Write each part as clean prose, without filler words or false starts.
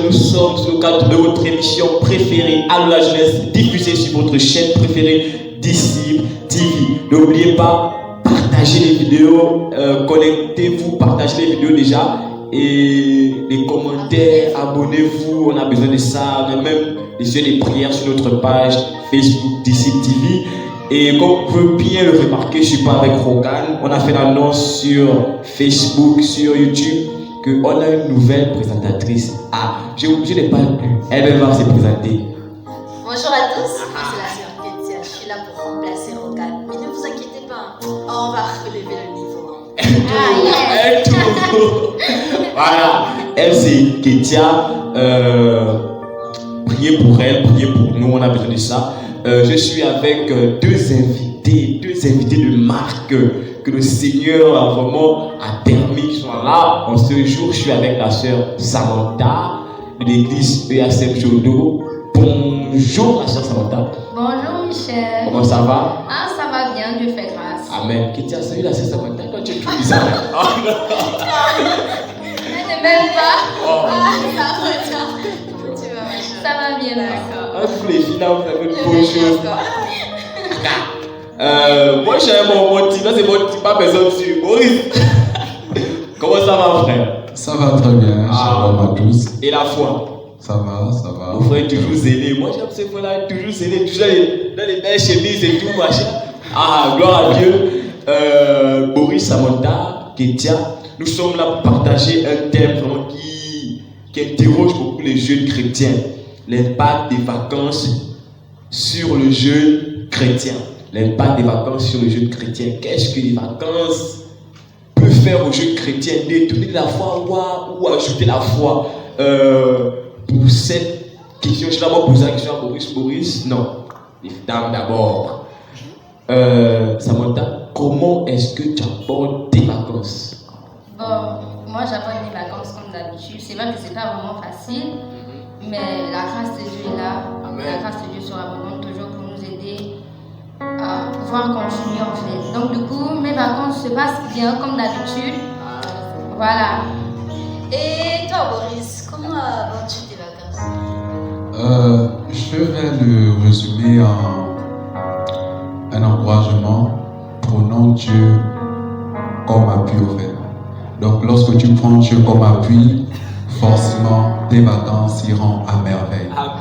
Nous sommes sur le cadre de votre émission préférée, Allô la jeunesse, diffusée sur votre chaîne préférée, Disciple TV. N'oubliez pas, partagez les vidéos, connectez-vous, partagez les vidéos déjà. Et les commentaires, abonnez-vous, on a besoin de ça. On a même des prières sur notre page Facebook Disciple TV. Et comme vous pouvez bien le remarquer, je ne suis pas avec Rogan. On a fait l'annonce sur Facebook, sur YouTube, qu'on a une nouvelle présentatrice. Ah, je n'ai pas plus. Elle va se présenter. Bonjour à tous, c'est la sœur Ketia. Je suis là pour remplacer Rogan. Mais ne vous inquiétez pas, on va relever le niveau. Elle tourne. Voilà, elle c'est Ketia. Priez pour elle, priez pour nous, on a besoin de ça. Je suis avec deux invités de marque que le Seigneur a vraiment permis qu'ils soient là. En ce jour, je suis avec la sœur Samantha de l'église EACM Jodo. Bonjour la sœur Samantha. Bonjour Michel. Comment ça va? Ah, ça va bien, Dieu fait grâce. Amen. Ketia, salut la sœur Samantha. Toi, tu es tout bizarre. Elle n'est même pas. Oh. Ça va bien, d'accord. Tous les filles là, vous avez une bonne chose. Moi j'ai mon petit, là c'est mon petit, pas besoin de suivre. Maurice, comment ça va frère? Ça va très bien, shalom à tous. Et la foi? Ça va, ça va. Mon frère est toujours zélé. Moi j'aime ces frères-là, toujours zélé, toujours dans les belles chemises et tout, machin. Ah, gloire à Dieu. Boris, Samantha, Ketia, nous sommes là pour partager un thème vraiment qui interroge beaucoup les jeunes chrétiens. L'impact des vacances sur le jeune chrétien. L'impact des vacances sur le jeune chrétien. Qu'est-ce que les vacances peuvent faire au jeune chrétien? Détourner la foi ou ajouter la foi? Pour cette question, je vais d'abord poser la question à Boris. Non, les dames d'abord. Samantha, comment est-ce que tu abordes tes vacances? Bon, moi j'aborde mes vacances comme d'habitude. C'est vrai que c'est pas vraiment facile, mais la grâce de Dieu est là. Amen. La grâce de Dieu sera vraiment toujours pour nous aider à pouvoir continuer en fait. Donc du coup, mes vacances se passent bien comme d'habitude. Voilà. Et toi Boris, comment abordes-tu tes vacances? Je vais le résumer en un encouragement. Prenons Dieu comme appui au fait. Donc lorsque tu prends Dieu comme appui, forcément tes vacances iront à merveille. Amen.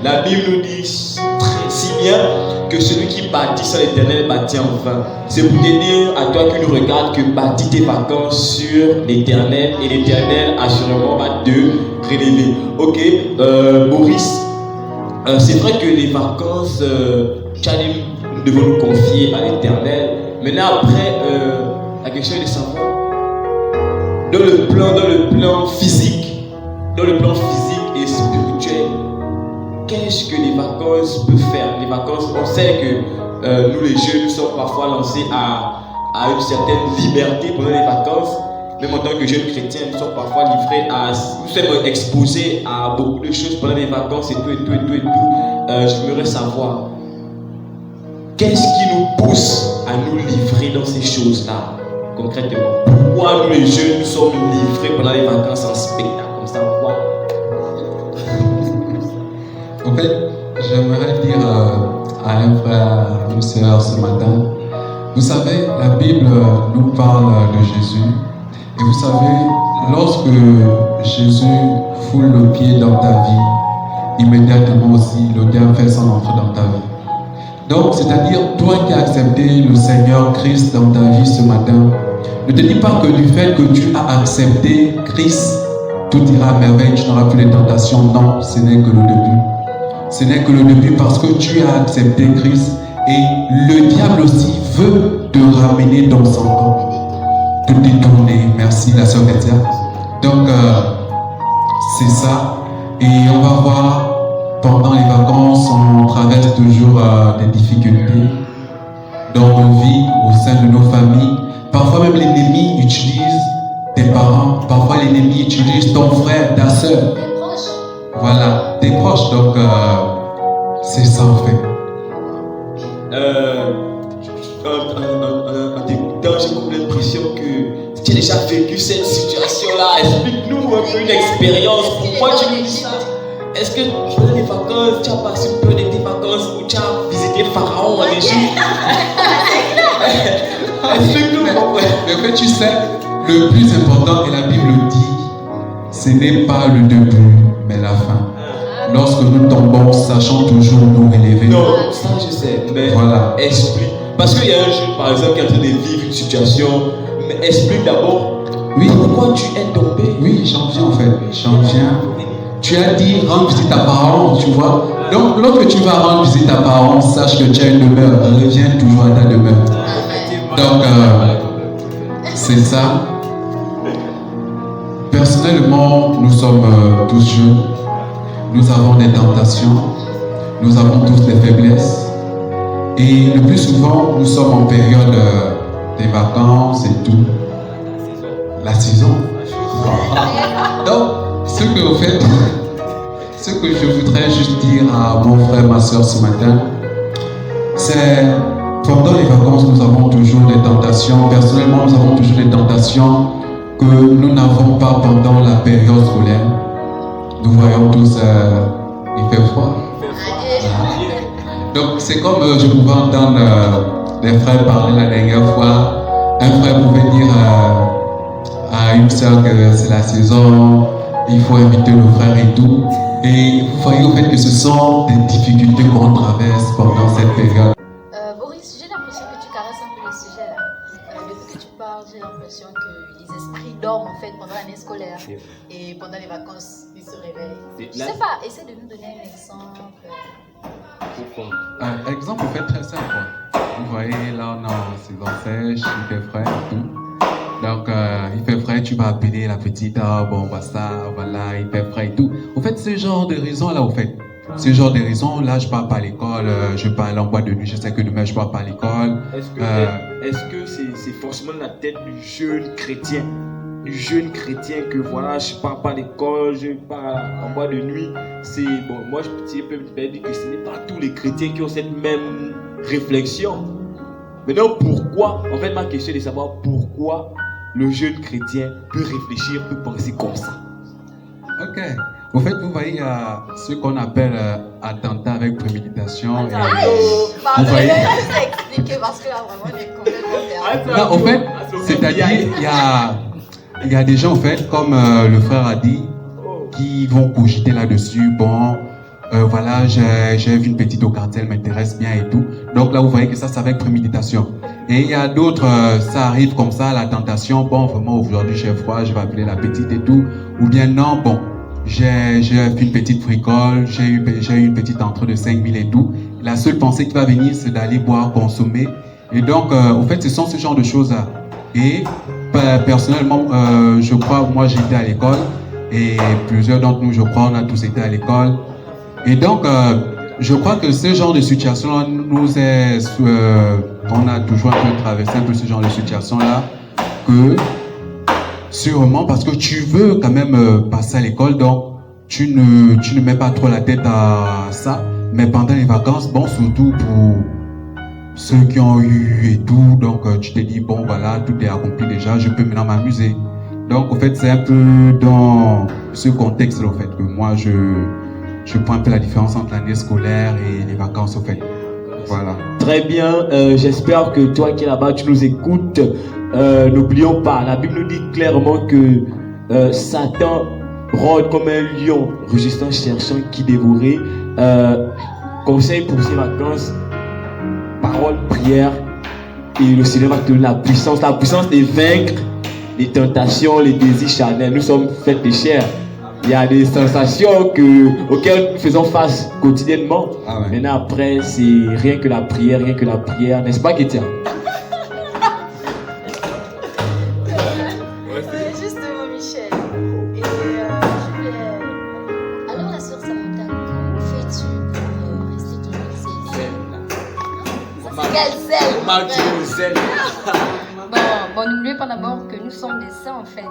La Bible nous dit si bien que celui qui bâtit sur l'éternel bâtit en vain. C'est pour te dire à toi qui nous regarde que bâtis tes vacances sur l'éternel et l'éternel assurément va te relever. Ok, Maurice, c'est vrai que les vacances, nous devons nous confier à l'éternel. Maintenant après, la question est de savoir dans le plan physique et spirituel, qu'est-ce que les vacances peuvent faire? Les vacances, on sait que nous les jeunes, nous sommes parfois lancés à une certaine liberté pendant les vacances. Même en tant que jeunes chrétiens, nous sommes parfois livrés nous sommes exposés à beaucoup de choses pendant les vacances et tout. J'aimerais savoir, qu'est-ce qui nous pousse à nous livrer dans ces choses-là, concrètement? Pourquoi nous les jeunes, nous sommes livrés pendant les vacances en spectacle comme ça? Pourquoi? En fait, j'aimerais dire à un frère, une sœur ce matin, vous savez, la Bible nous parle de Jésus. Et vous savez, lorsque Jésus foule le pied dans ta vie, immédiatement aussi, le diable fait son entrée dans ta vie. Donc, c'est-à-dire, toi qui as accepté le Seigneur Christ dans ta vie ce matin, ne te dis pas que du fait que tu as accepté Christ, tout ira à merveille, tu n'auras plus les tentations. Non, ce n'est que le début. Ce n'est que le début parce que tu as accepté Christ et le diable aussi veut te ramener dans son camp. Te détourner. Merci la sœur Ketia. Donc, c'est ça. Et on va voir, pendant les vacances, on traverse toujours des difficultés dans nos vies, au sein de nos familles. Parfois même l'ennemi utilise tes parents. Parfois l'ennemi utilise ton frère, ta soeur. Tes proches. Voilà, tes proches. Donc, c'est ça en fait. En t'écoutant, j'ai comme l'impression que Tu as déjà vécu cette situation-là. Explique-nous un peu une expérience. Pourquoi tu nous dis ça? Est-ce que pendant les vacances, tu as passé un peu de tes vacances où tu as visité Pharaon en Égypte? Explique-nous. Mais en fait, tu sais, le plus important, et la Bible dit, ce n'est pas le début, mais la fin. Lorsque nous tombons, sachant toujours nous relever. Non, ça je sais, mais voilà. Explique. Parce qu'il y a un jeune, par exemple, qui est en train de vivre une situation, mais explique d'abord pourquoi tu es tombé. Oui, j'en viens en fait, j'en viens. Tu as dit rendre visite à Pharaon, tu vois. Donc, lorsque tu vas rendre visite à Pharaon, sache que tu as une demeure, reviens toujours à ta demeure. Donc, c'est ça. Personnellement, nous sommes tous jeunes. Nous avons des tentations, nous avons tous des faiblesses. Et le plus souvent, nous sommes en période des vacances et tout. La saison. Donc, ce que vous faites, ce que je voudrais juste dire à mon frère, ma soeur ce matin, c'est pendant les vacances, nous avons toujours des tentations. Personnellement, nous avons toujours des tentations que nous n'avons pas pendant la période scolaire. Nous voyons tous, il fait froid. Donc c'est comme je pouvais entendre les frères parler la dernière fois. Un frère pouvait dire à une soeur que c'est la saison, il faut inviter le frère et tout. Et vous voyez au fait que ce sont des difficultés qu'on traverse pendant cette période. Boris, j'ai l'impression que tu caresses un peu le sujet là. Depuis que tu parles, j'ai l'impression que les esprits dorment en fait pendant l'année scolaire et pendant les vacances, ils se réveillent. Je sais pas, essaie de nous donner un exemple. Un exemple fait très simple. Vous voyez, là on est en saison sèche, il fait frais et tout. Donc il fait frais, tu vas appeler la petite, bon bah ça, voilà, il fait frais et tout. Au fait, ce genre de raison là, au fait. Ce genre de raison, là je pars pas à l'école, je pars à l'emploi de nuit, je sais que demain je pars pas à l'école. Est-ce que c'est forcément la tête du jeune chrétien? Du jeune chrétien que voilà, je pars pas à l'école, je pars en bois de nuit. C'est bon, moi je peux me dire que ce n'est pas tous les chrétiens qui ont cette même réflexion. Maintenant, pourquoi? En fait, ma question est de savoir pourquoi le jeune chrétien peut réfléchir, peut penser comme ça. Ok. En fait, vous voyez, il y a ce qu'on appelle attentat avec préméditation. Vous voyez, expliquer parce que là vraiment on est complètement perdu. En fait, c'est-à-dire il y a des gens en fait, comme le frère a dit, qui vont cogiter là-dessus. Bon, voilà, j'ai vu une petite au cartel, m'intéresse bien et tout. Donc là, vous voyez que ça, c'est avec préméditation. Et il y a d'autres, ça arrive comme ça, la tentation. Bon, vraiment, aujourd'hui, j'ai froid, je vais appeler la petite et tout. Ou bien non, bon, j'ai fait une petite fricole, j'ai eu une petite entrée de 5000 et tout. La seule pensée qui va venir, c'est d'aller boire, consommer. Et donc, en fait, ce sont ce genre de choses-là. Et personnellement, je crois, moi, j'étais à l'école. Et plusieurs d'entre nous, je crois, on a tous été à l'école. Et donc, je crois que ce genre de situation-là nous est... on a toujours un peu traversé un peu ce genre de situation-là. Que, sûrement, parce que tu veux quand même passer à l'école, donc tu ne mets pas trop la tête à ça. Mais pendant les vacances, bon, surtout pour ceux qui ont eu et tout, donc tu te dis, bon, voilà, tout est accompli déjà, je peux maintenant m'amuser. Donc, en fait, c'est un peu dans ce contexte-là, en fait, que moi, je prends un peu la différence entre l'année scolaire et les vacances, en fait. Voilà. Très bien, j'espère que toi qui es là-bas, tu nous écoutes. N'oublions pas, la Bible nous dit clairement que Satan rôde comme un lion, résistant, cherchant qui dévorer. Conseil pour ces vacances, parole, prière, et le Seigneur va te donner la puissance de vaincre les tentations, les désirs charnels. Nous sommes faits de chair. Il y a des sensations auxquelles nous faisons face quotidiennement. Ah ouais. Maintenant, après, c'est rien que la prière, n'est-ce pas, Kétia? Justement, Michel. Et alors, la sœur Samantha, que fais-tu pour rester toujours zélé? Ça s'égale zèle. Bon, n'oubliez pas d'abord que nous sommes des saints en fait.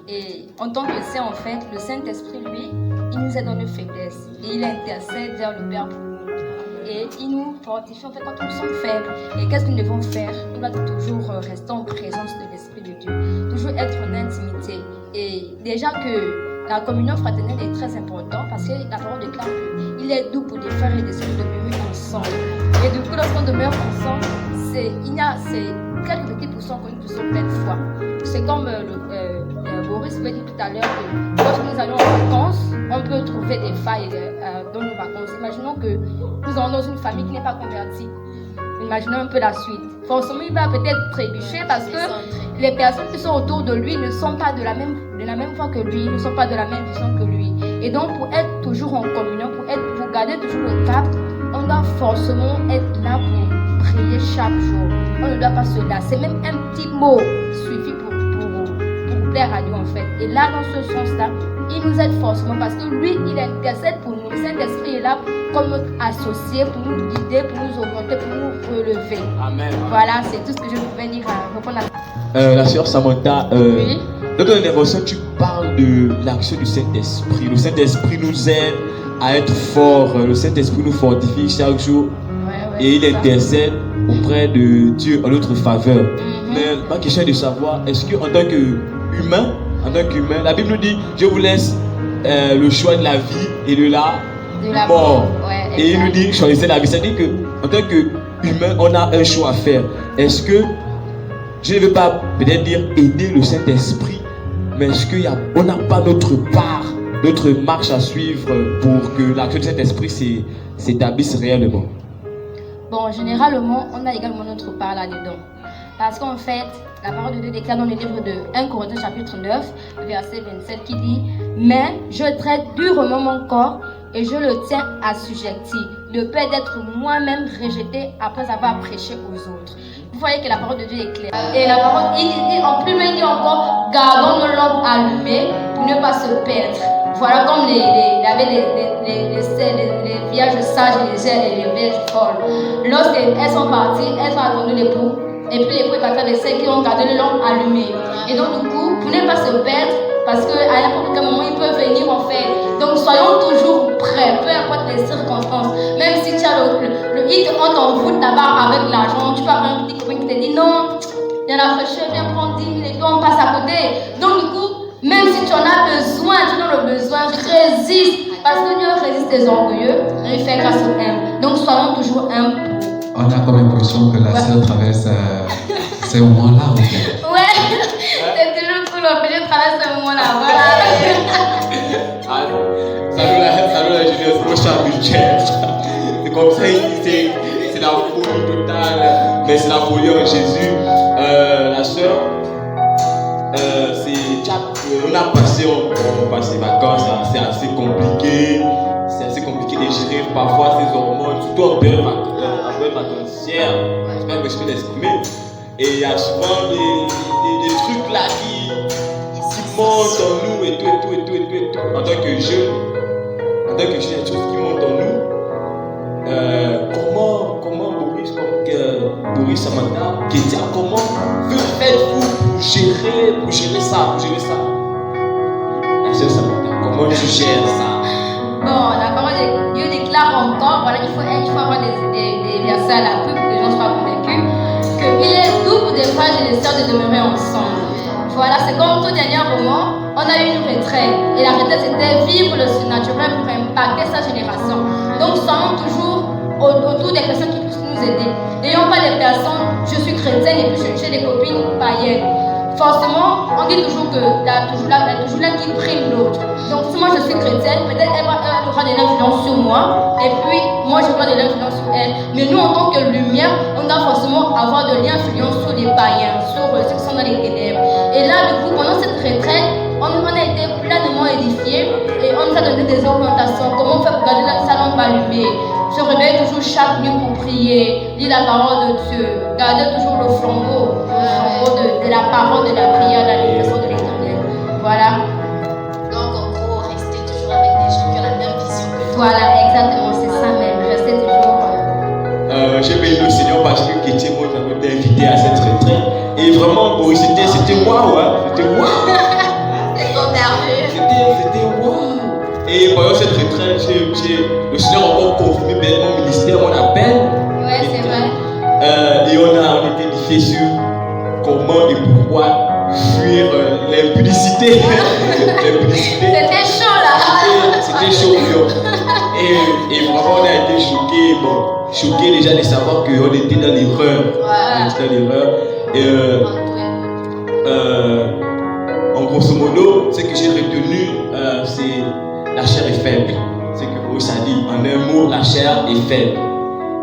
Et en tant que saints en fait, le Saint-Esprit, lui, il nous aide dans nos faiblesses. Et il intercède vers le Père pour nous. Et il nous fortifie en fait quand nous sommes faibles. Et qu'est-ce que nous devons faire? Nous devons toujours rester en présence de l'Esprit de Dieu. Toujours être en intimité. Et déjà que la communion fraternelle est très importante parce que la parole déclare qu'il est doux pour des frères et des sœurs de demeurer ensemble. Et du coup, lorsqu'on demeure ensemble, c'est quelques petits pourcents que nous poussons pleine foi. C'est comme Boris m'a dit tout à l'heure que lorsque nous allons en vacances, on peut trouver des failles dans nos vacances. Imaginons que nous allons dans une famille qui n'est pas convertie. Imaginons un peu la suite. Forcément, il va peut-être trébucher parce que les personnes qui sont autour de lui ne sont pas de la même foi que lui, ne sont pas de la même vision que lui. Et donc, pour être toujours en communion, pour garder toujours le cap, on doit forcément être là pour prier chaque jour. On ne doit pas se lasser. Même un petit mot suffit pour plaire à Dieu en fait. Et là, dans ce sens-là, il nous aide forcément parce que lui, il intercède pour nous. Le Saint-Esprit est là comme notre associé pour nous guider, pour nous orienter, pour nous relever. Amen. Voilà, c'est tout ce que je pouvais dire à répondre à la sœur Samantha. Oui. Dans ton intervention, tu parles de l'action du Saint-Esprit. Le Saint-Esprit nous aide à être fort. Le Saint-Esprit nous fortifie chaque jour. Et il intercède auprès de Dieu en notre faveur. Mais ma question est de savoir, est-ce qu'en tant qu'humain, la Bible nous dit, je vous laisse le choix de la vie et de la mort. Ouais, et il nous dit, choisissez la vie. Ça veut dire qu'en tant qu'humain, on a un choix à faire. Est-ce que, je ne veux pas peut-être dire aider le Saint-Esprit, mais est-ce qu'on n'a pas notre part, notre marche à suivre pour que l'action du Saint-Esprit s'établisse réellement? Bon, généralement, on a également notre part là-dedans. Parce qu'en fait, la parole de Dieu déclare dans le livre de 1 Corinthiens chapitre 9, verset 27, qui dit « Mais je traite durement mon corps et je le tiens assujetti, de peur d'être moi-même rejeté après avoir prêché aux autres. » Vous voyez que la parole de Dieu est claire. Et la parole, en plus, il dit encore « Gardons nos lampes allumées pour ne pas se perdre. » Voilà comme il y avait les vierges sages et les vierges folles. Lorsqu'elles sont parties, elles ont attendu l'époux. Et puis l'époux est parti avec celles qui ont gardé les lampes allumées. Et donc du coup, pour ne pas se perdre, parce qu'à n'importe quel moment, il peut venir en fait. Donc soyons toujours prêts, peu importe les circonstances. Même si tu as il te hante en route là-bas avec l'argent, tu peux avoir un petit copain qui te dit non, il y a la fraîcheur, viens prendre 10 000 et puis on passe à côté. Donc du coup, même si tu en as besoin, tu en as le besoin, résiste. Parce que Dieu résiste les orgueilleux et il fait grâce aux humbles. Donc soyons toujours humbles. On a comme l'impression que la sœur traverse ces moments-là en fait. Ouais, c'est toujours cool, je traverse ces moments-là. Voilà. Salut la jeunesse, prochain budget. C'est comme ça, c'est la folie totale, mais c'est la folie en Jésus. La sœur, on a passé les vacances, c'est assez compliqué. C'est assez compliqué de gérer parfois ces hormones, surtout en période vacancière. J'espère que je peux l'exprimer. Et il y a souvent des trucs là qui montent en nous et tout. En tant que jeune, il y a des choses qui montent en nous. Comment Boris Samantha, Kétia, comment faites-vous pour gérer ça? La sœur Samantha, comment tu gères ça? Bon, la parole de Dieu déclare encore, voilà, il faut avoir des versets à l'appui pour que les gens soient convaincus qu'il est doux pour des frères et des sœurs de demeurer ensemble. Voilà, c'est comme tout dernier moment, on a eu une retraite. Et la retraite, c'était vivre le surnaturel pour impacter sa génération. Donc, soyons toujours autour des personnes qui puissent nous aider. N'ayons pas des personnes, je suis chrétienne et puis j'ai des copines païennes. Forcément, on dit toujours qu'il y a toujours l'un qui prime l'autre. Donc, si moi je suis chrétienne, peut-être elle aura de l'influence sur moi, et puis moi j'aurai de l'influence sur elle. Mais nous, en tant que lumière, on doit forcément avoir de l'influence sur les païens, sur ceux qui sont dans les ténèbres. Et là, du coup, pendant cette retraite, on a été pleinement édifiés et on nous a donné des orientations. Comment faire pour garder la lampe allumée, se réveiller toujours chaque nuit pour prier, lire la parole de Dieu, garder toujours le flambeau de la parole, de la prière, de la libération de l'Éternel. Voilà. Donc en gros, rester toujours avec des gens qui ont la même vision que toi. Voilà, exactement, c'est ça même. Rester toujours. J'ai béni le Seigneur parce que Kétia m'a invité à cette retraite. Et vraiment, Boris, c'était waouh, hein? C'était waouh! C'est trop merveilleux. C'était waouh! Et pendant cette retraite, le Seigneur a encore confirmé mon ministère, mon appel. Ouais, c'est vrai. Et on a été édifié sur comment et pourquoi fuir publicités. C'était chaud là. C'était chaud. Et vraiment, on a été choqués. Bon, choqués déjà de savoir qu'on était dans l'erreur. On était dans l'erreur. Et en grosso modo, ce que j'ai retenu, c'est la chair est faible. C'est que ça dit, en un mot, la chair est faible.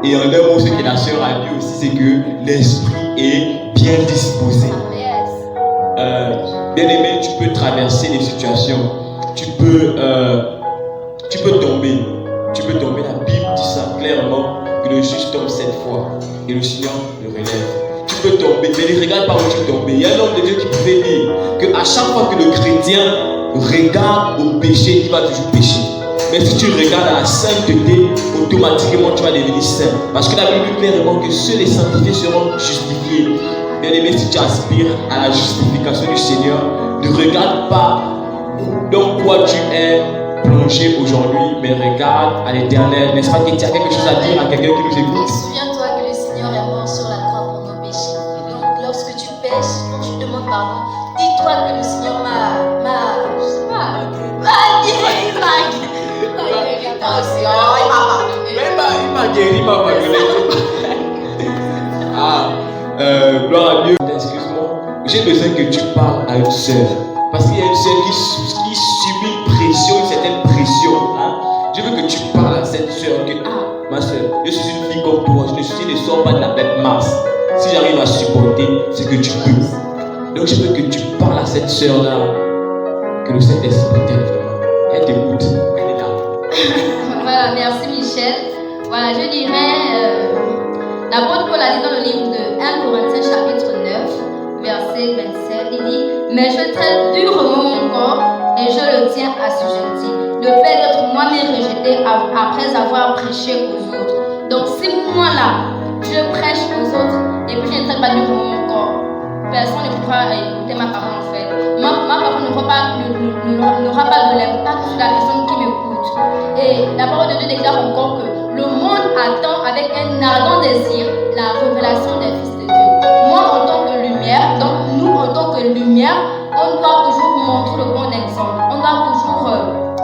Et en un mot, ce que la sœur a dit aussi, c'est que l'esprit est bien disposé. Bien aimé, tu peux traverser les situations. Tu peux tomber. Tu peux tomber. La Bible dit ça clairement, que le juste tombe 7 fois et le Seigneur le relève. Tu peux tomber, mais ne regarde pas où tu tombes. Il y a un homme de Dieu qui pouvait dire qu'à chaque fois que le chrétien regarde au péché, il va toujours pécher. Mais si tu regardes à la sainteté, automatiquement tu vas devenir saint. Parce que la Bible dit clairement que seuls les sanctifiés seront justifiés. Bien aimé, si tu aspires à la justification du Seigneur, ne regarde pas dans quoi tu es plongé aujourd'hui, mais regarde à l'Éternel. N'est-ce pas qu'il y a quelque chose à dire à quelqu'un qui nous écoute? Souviens-toi que le Seigneur est mort sur la croix pour nos péchés. Donc lorsque tu pêches, quand tu demandes pardon, dis-toi que le Seigneur m'a guéri, il m'a pardonné. Gloire à Dieu. Excuse-moi, j'ai besoin que tu parles à une sœur. Parce qu'il y a une sœur qui subit une pression, une certaine pression. Hein? Je veux que tu parles à cette sœur. Que, ma sœur, je suis une fille comme toi. Je ne sors pas de la bête Mars. Si j'arrive à supporter, c'est que tu peux. Donc je veux que tu parles à cette sœur-là. Que le Saint-Esprit t'aide vraiment. Elle t'écoute. Elle est là. Voilà, merci Michel. Voilà, je dirais, l'apôtre Paul a dit dans le livre de 1 Corinthiens chapitre 9, verset 27, il dit: mais je traite durement mon corps et je le tiens assujetti, de peur d'être moi-même rejeté après avoir prêché aux autres. Donc si moi là, je prêche aux autres et puis je ne traite pas durement mon corps, personne ne pourra écouter ma parole en fait. Ma parole n'aura pas de l'impact sur la personne qui m'écoute. Et la parole de Dieu déclare encore que le monde attend avec un ardent désir la révélation des fils de Dieu. Moi en tant que lumière, donc nous en tant que lumière, on doit toujours montrer le bon exemple. On doit toujours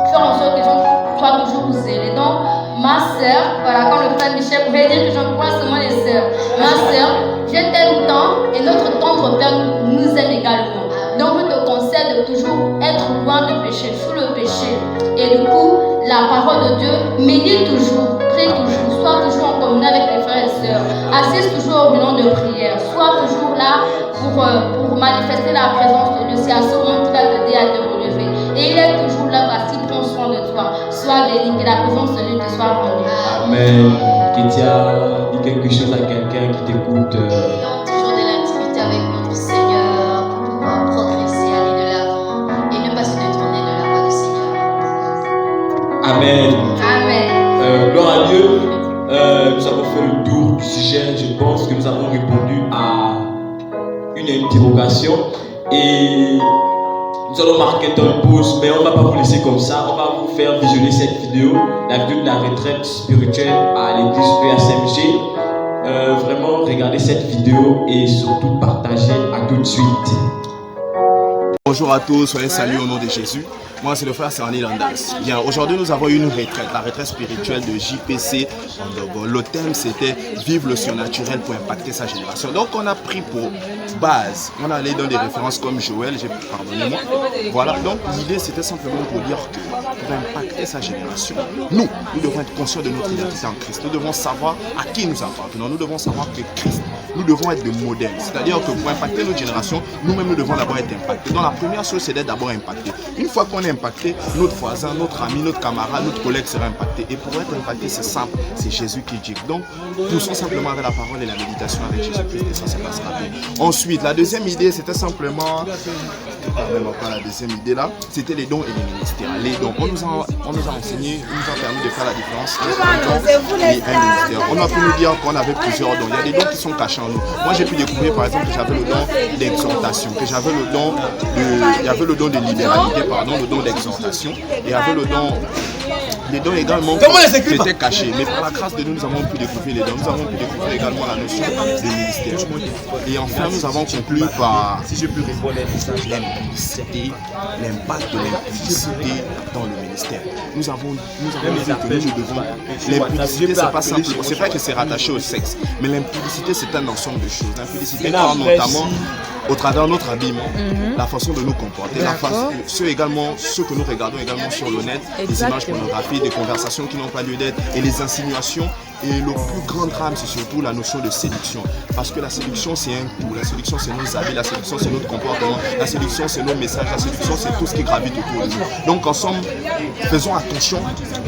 faire en sorte que les gens soient toujours zélés. Donc ma soeur, voilà, quand le frère Michel pouvait dire que j'encourage seulement les sœurs. Ma soeur, je t'aime tant et notre tendre Père nous aime également. Donc je te conseille de toujours être loin du péché, sous le péché. Et du coup, la parole de Dieu, médite toujours, prie toujours, sois toujours en communion avec les frères et sœurs, assiste toujours au bilan de prière, sois toujours là pour manifester la présence de Dieu. C'est à ce moment qu'il va t'aider à te relever. Et il est toujours là parce qu'il prend soin de toi. Sois béni, que la présence de Dieu te soit rendue. Amen. Kétia, dis quelque chose à quelqu'un qui t'écoute. Ayons toujours de l'intimité avec notre Seigneur pour pouvoir progresser, aller de l'avant et ne pas se détourner de la voie du Seigneur. Amen. Amen. Gloire à Dieu. Nous avons fait le tour du sujet. Je pense que nous avons répondu à une interrogation. Et nous allons marquer une pause, mais on ne va pas vous laisser comme ça. On va vous faire visionner cette vidéo, la vidéo de la retraite spirituelle à l'église PACMG. Vraiment, regardez cette vidéo et surtout partagez. À tout de suite. Bonjour à tous, soyez salués au nom de Jésus. Moi, c'est le frère Serni Landas. Bien, aujourd'hui, nous avons une retraite, la retraite spirituelle de JPC. Le thème, c'était vivre le surnaturel pour impacter sa génération. Donc, on a pris pour base, on allait dans des références comme Joël, pardonnez-moi. Voilà, donc l'idée, c'était simplement pour dire que pour impacter sa génération, nous devons être conscients de notre identité en Christ. Nous devons savoir à qui nous appartenons. Nous devons savoir que Christ, nous devons être des modèles. C'est-à-dire que pour impacter notre génération, nous-mêmes, nous devons d'abord être impactés. Donc, la première chose, c'est d'être d'abord impacté. Une fois qu'on est impacté, notre voisin, notre ami, notre camarade, notre collègue sera impacté. Et pour être impacté, c'est simple, c'est Jésus qui dit. Donc, poussons simplement avec la parole et la méditation avec Jésus-Christ et ça se passera bien. Ensuite, la deuxième idée, c'était simplement, la deuxième idée là, c'était les dons et les ministères. Les dons, on nous a enseigné, on nous a permis de faire la différence entre un don et un ministère. On a pu nous dire qu'on avait plusieurs dons. Il y a des dons qui sont cachés en nous. Moi, j'ai pu découvrir par exemple que j'avais le don d'exhortation, que j'avais le don de, il y avait le don de libéralité, pardon, le don d'exhortation, et il y avait le don les dons également étaient cachés. Mais par la grâce de Dieu, nous avons pu découvrir les dons. Nous avons pu découvrir également la notion de ministère. Et enfin, nous avons conclu par, si je peux répondre, l'impudicité, l'impact de l'impudicité dans le ministère. Nous avons dit que nous devons. L'impudicité, c'est pas simple. C'est vrai que c'est rattaché au sexe, mais l'impudicité, c'est un ensemble de choses. L'impudicité parle notamment au travers de notre habillement, la façon de nous comporter, ceux que nous regardons également sur le net, des images pornographiques, des conversations qui n'ont pas lieu d'être et les insinuations. Et le plus grand drame, c'est surtout la notion de séduction. Parce que la séduction, c'est un tout. La séduction, c'est nos habits. La séduction, c'est notre comportement. La séduction, c'est nos messages. La séduction, c'est tout ce qui gravite autour de nous. Donc, ensemble, faisons attention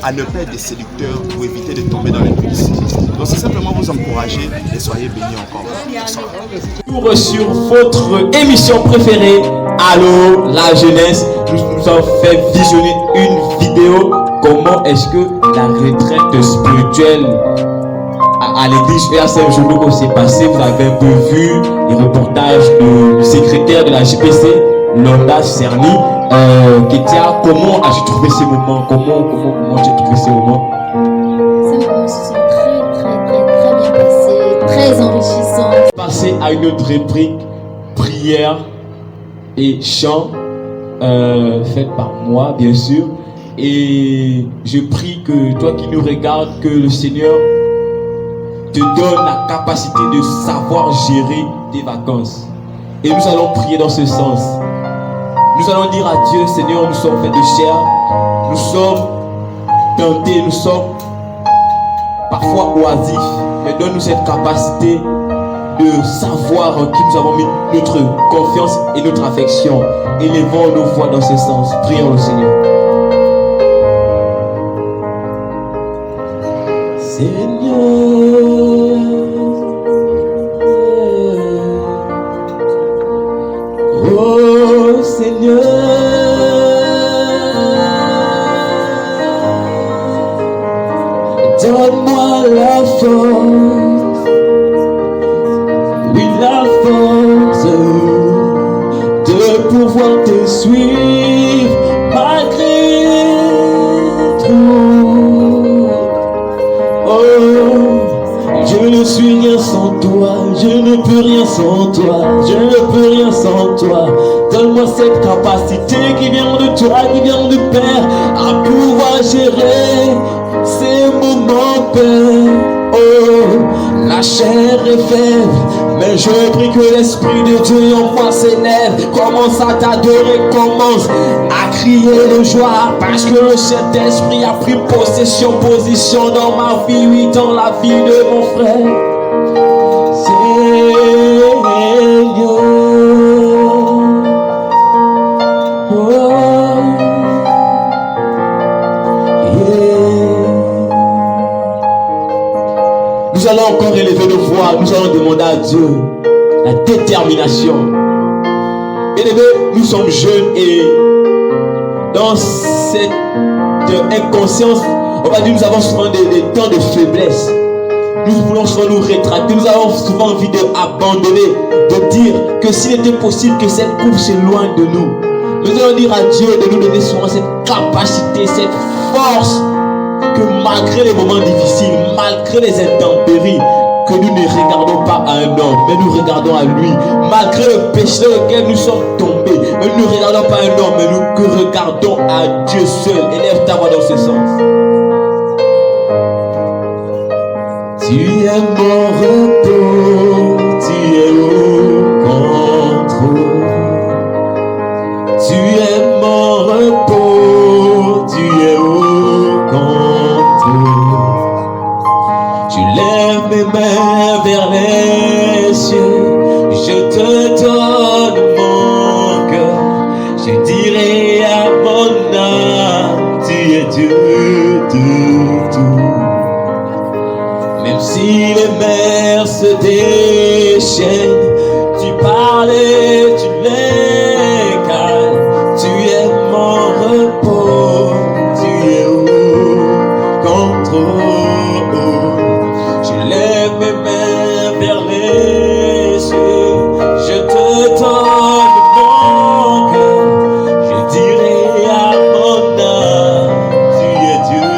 à ne pas être des séducteurs pour éviter de tomber dans l'impudicité. Donc, c'est simplement vous encourager et soyez bénis encore. Toujours sur votre émission préférée, Allô la jeunesse. Nous avons fait visionner une vidéo. Comment est-ce que la retraite spirituelle à l'église EA Saint-Journaux s'est passée? Vous avez un peu vu les reportages du secrétaire de la JPC, Londa Cerny. Ketia, comment as-tu trouvé ces moments? Comment as-tu trouvé ces moments? Ces moments se sont très bien passés, très enrichissants. Passer à une autre rubrique, prière et chant, faite par moi, bien sûr. Et je prie que toi qui nous regardes, que le Seigneur te donne la capacité de savoir gérer tes vacances. Et nous allons prier dans ce sens. Nous allons dire à Dieu, Seigneur, nous sommes faits de chair, nous sommes tentés, nous sommes parfois oisifs, mais donne-nous cette capacité de savoir en qui nous avons mis notre confiance et notre affection. Élevons nos voix dans ce sens. Prions le Seigneur. Seigneur, oh Seigneur, donne-moi la force, oui la force de pouvoir te suivre malgré tout. Je ne suis rien sans toi, je ne peux rien sans toi, je ne peux rien sans toi. Donne-moi cette capacité qui vient de toi, qui vient du Père, à pouvoir gérer ces moments, Père. Oh, la chair est faible, mais je prie que l'Esprit de Dieu en moi s'élève. Commence à t'adorer, commence à crier de joie, parce que le Saint-Esprit a pris position dans ma vie, oui, dans la vie de mon frère. Seigneur, oh, yeah. Nous allons encore élever nos voix, nous allons demander à Dieu la détermination. Bien-aimés, nous sommes jeunes et dans cette inconscience, on va dire, nous avons souvent des temps de faiblesse. Nous voulons souvent nous rétracter, nous avons souvent envie d'abandonner, de dire que s'il était possible que cette coupe s'éloigne de nous. Nous allons dire à Dieu de nous donner souvent cette capacité, cette force, que malgré les moments difficiles, malgré les intempéries, que nous ne regardons pas à un homme, mais nous regardons à lui. Malgré le péché dans lequel nous sommes tombés, mais nous ne regardons pas à un homme, mais nous regardons à Dieu seul. Élève ta voix dans ce sens. Tu es mon repos, tu es au contrôle. Tu es mon repos, tu es au contrôle. Je lève mes mains vers les cieux, je te donne mon cœur. Je dirai à mon âme, tu es Dieu de tout. Même si les mers se déchaînent, tu parles et tu les calmes. Tu es mon repos, tu es au contrôle. Je lève mes mains vers les cieux, je te donne mon cœur. Je dirai à mon âme, tu es Dieu.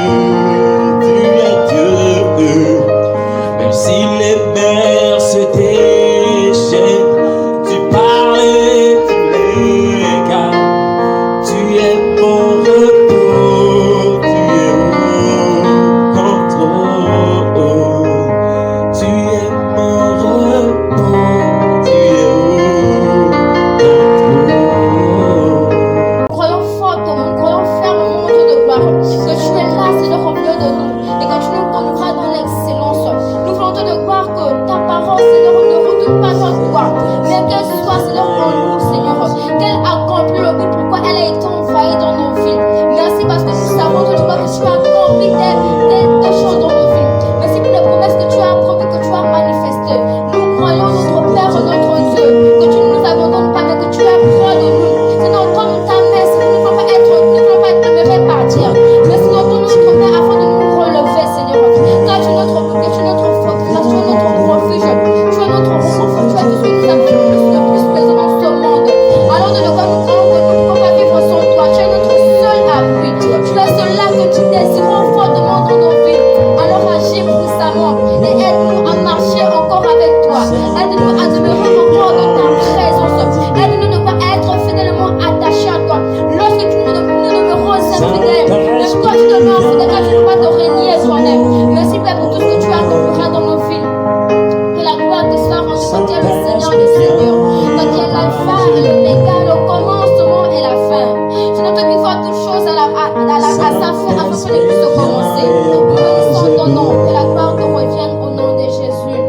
journée puisse commencer. Nous bénissons ton nom, que la gloire te revienne au nom de Jésus.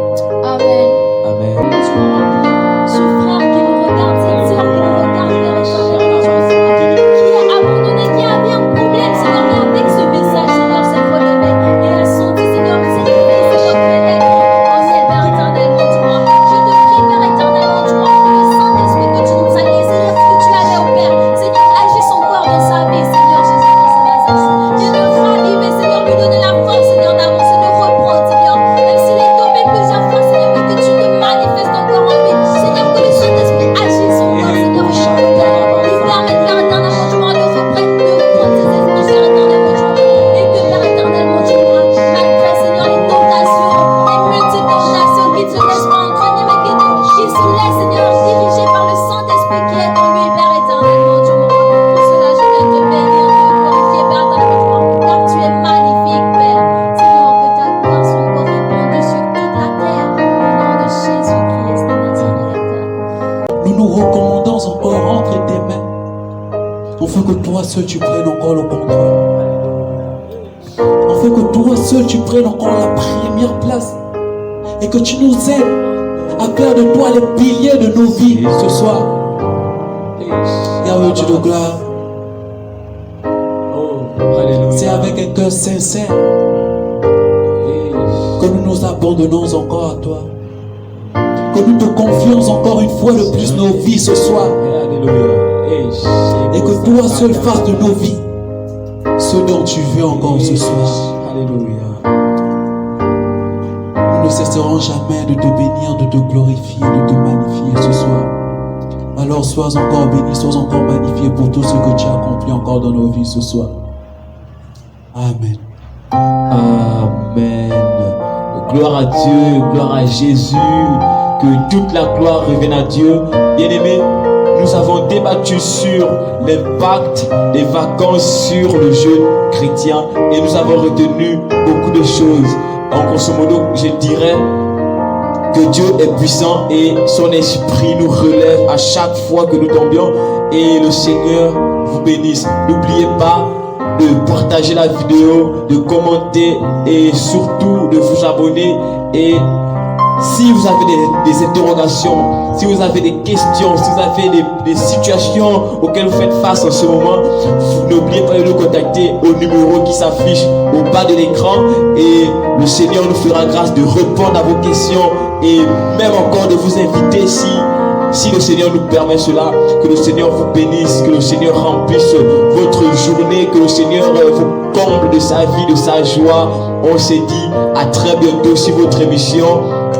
Amen. Amen. Ce frère qui nous regarde, cette sœur qui nous regarde, Père éternel, qui a abandonné, qui avait un problème, Seigneur, mais avec ce message, Seigneur, s'est relevé et a senti, Seigneur, cette vie, Seigneur, qu'elle est. Oh, c'est Père éternellement, tu vois. Je te prie, Père éternellement, tu vois, que le Saint-Esprit que tu nous as dit, Seigneur, que tu avais au Père, Seigneur, agisse encore dans sa vie, Seigneur Jésus, dans sa Nazareth. Viens le raviver, Seigneur, lui donner la force, Seigneur, d'avancer, de reprendre, Seigneur, même s'il est tombé plusieurs fois, Seigneur, mais que tu te manifestes encore en lui, Seigneur, que le Saint-Esprit agisse encore, Seigneur, lui permette, Père éternellement, tu vois, de reprendre ses esprits, Père éternellement, tu vois, et que, Père éternellement, tu vois, malgré, Seigneur, les tentations, les multiples tentations qui te laissent pas entraîner, mais qui se laissent, Seigneur, diriger par le Saint-Esprit qui est en lui, Père éternellement, tu vois. Pour cela, je viens te bénir, te glorifier, Père éternellement, tu vois, car tu es magnifique, Père. Seigneur, que ta gloire soit encore répandue sur toute la terre, au nom de Jésus-Christ de Nazareth. Nous nous recommandons encore entre tes mains. On fait que toi seul tu prennes encore le contrôle. On fait que toi seul tu prennes encore la première place. Et que tu nous aides à faire de toi les piliers de nos vies ce soir. Yahweh Dieu de gloire. C'est avec un cœur sincère que nous nous abandonnons encore à toi. Que nous te confions encore une fois de plus nos vies ce soir. Et que toi seul fasses de nos vies ce dont tu veux encore ce soir. Nous ne cesserons jamais de te bénir, de te glorifier, de te magnifier ce soir. Alors sois encore béni, sois encore magnifié pour tout ce que tu as accompli encore dans nos vies ce soir. Amen. Amen. Gloire à Dieu, gloire à Jésus. Que toute la gloire revienne à Dieu. Bien-aimés, nous avons débattu sur l'impact des vacances sur le jeune chrétien et nous avons retenu beaucoup de choses. En grosso modo, je dirais que Dieu est puissant et son esprit nous relève à chaque fois que nous tombions et le Seigneur vous bénisse. N'oubliez pas de partager la vidéo, de commenter et surtout de vous abonner. Et si vous avez des interrogations, si vous avez des questions, si vous avez des situations auxquelles vous faites face en ce moment, n'oubliez pas de nous contacter au numéro qui s'affiche au bas de l'écran et le Seigneur nous fera grâce de répondre à vos questions et même encore de vous inviter si le Seigneur nous permet cela. Que le Seigneur vous bénisse, que le Seigneur remplisse votre journée, que le Seigneur vous comble de sa vie, de sa joie. On s'est dit à très bientôt sur votre émission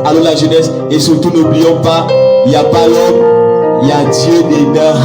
Allô la jeunesse. Et surtout n'oublions pas, il n'y a pas l'homme, il y a Dieu dedans.